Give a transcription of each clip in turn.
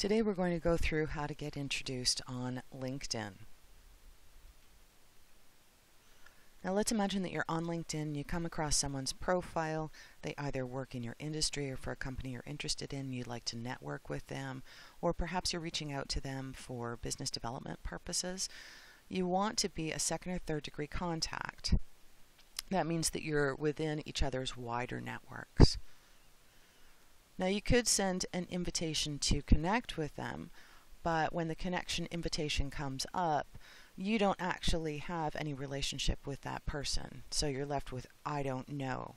Today we're going to go through how to get introduced on LinkedIn. Now let's imagine that you're on LinkedIn, you come across someone's profile, they either work in your industry or for a company you're interested in, you'd like to network with them, or perhaps you're reaching out to them for business development purposes. You want to be a second or third degree contact. That means that you're within each other's wider networks. Now you could send an invitation to connect with them, but when the connection invitation comes up, you don't actually have any relationship with that person, so you're left with "I don't know."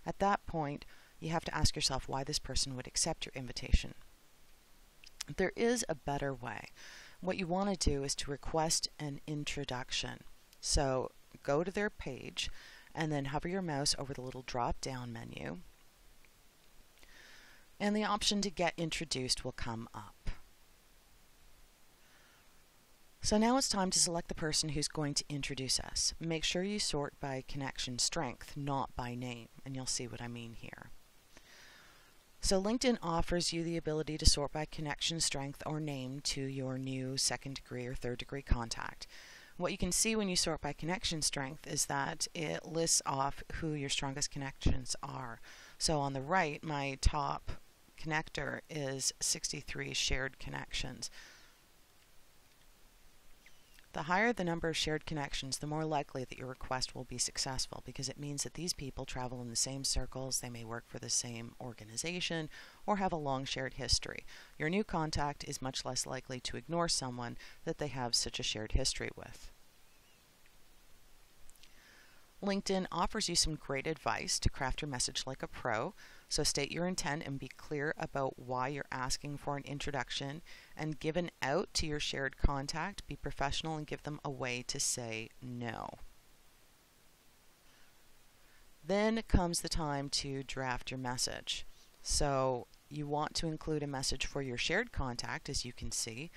At that point, you have to ask yourself why this person would accept your invitation. There is a better way. What you want to do is to request an introduction. So go to their page and then hover your mouse over the little drop-down menu, and the option to get introduced will come up. So now it's time to select the person who's going to introduce us. Make sure you sort by connection strength, not by name, and you'll see what I mean here. So LinkedIn offers you the ability to sort by connection strength or name to your new second degree or third degree contact. What you can see when you sort by connection strength is that it lists off who your strongest connections are. So on the right, my top connector is 63 shared connections. The higher the number of shared connections, the more likely that your request will be successful, because it means that these people travel in the same circles, they may work for the same organization, or have a long shared history. Your new contact is much less likely to ignore someone that they have such a shared history with. LinkedIn offers you some great advice to craft your message like a pro, so state your intent and be clear about why you're asking for an introduction, and give an out to your shared contact. Be professional and give them a way to say no. Then comes the time to draft your message. So you want to include a message for your shared contact, as you can see,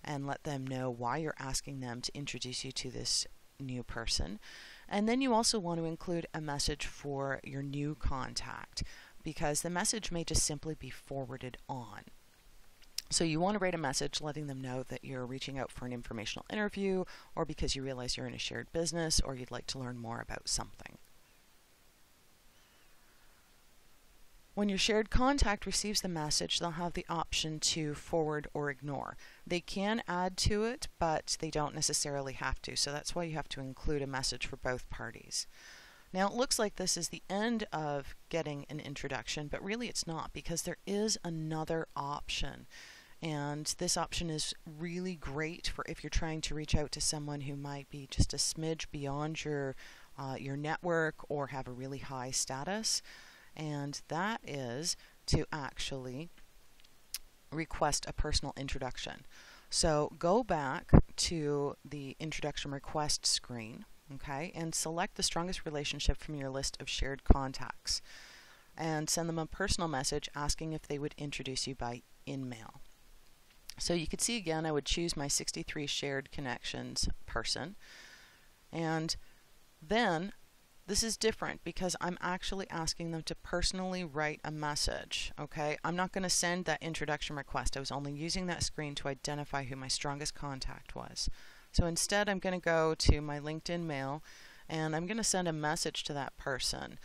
and let them know why you're asking them to introduce you to this new person. And then you also want to include a message for your new contact, because the message may just simply be forwarded on. So you want to write a message letting them know that you're reaching out for an informational interview, or because you realize you're in a shared business, or you'd like to learn more about something. When your shared contact receives the message, they'll have the option to forward or ignore. They can add to it, but they don't necessarily have to, so that's why you have to include a message for both parties. Now it looks like this is the end of getting an introduction, but really it's not, because there is another option. And this option is really great for if you're trying to reach out to someone who might be just a smidge beyond your network or have a really high status. And that is to actually request a personal introduction. So go back to the introduction request screen, okay, and select the strongest relationship from your list of shared contacts, and send them a personal message asking if they would introduce you by InMail. So you could see again, I would choose my 63 shared connections person, and then this is different because I'm actually asking them to personally write a message, okay? I'm not going to send that introduction request. I was only using that screen to identify who my strongest contact was. So instead, I'm going to go to my LinkedIn mail, and I'm going to send a message to that person.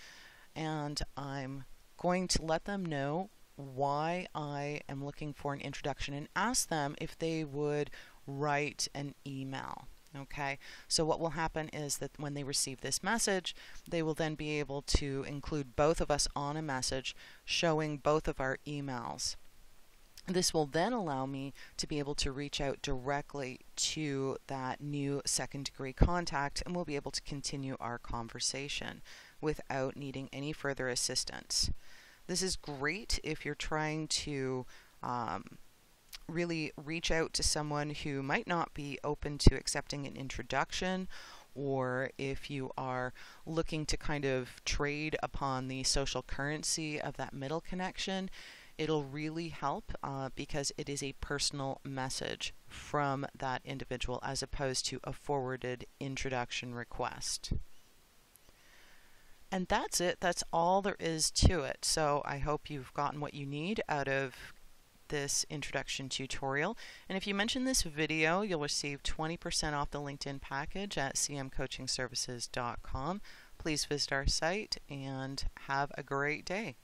And I'm going to let them know why I am looking for an introduction, and ask them if they would write an email. Okay, so what will happen is that when they receive this message, they will then be able to include both of us on a message showing both of our emails. This will then allow me to be able to reach out directly to that new second degree contact, and we'll be able to continue our conversation without needing any further assistance. This is great if you're trying to really reach out to someone who might not be open to accepting an introduction, or if you are looking to kind of trade upon the social currency of that middle connection. It'll really help because it is a personal message from that individual as opposed to a forwarded introduction request. And that's it. That's all there is to it. So I hope you've gotten what you need out of this introduction tutorial. And if you mention this video, you'll receive 20% off the LinkedIn package at cmcoachingservices.com. Please visit our site and have a great day.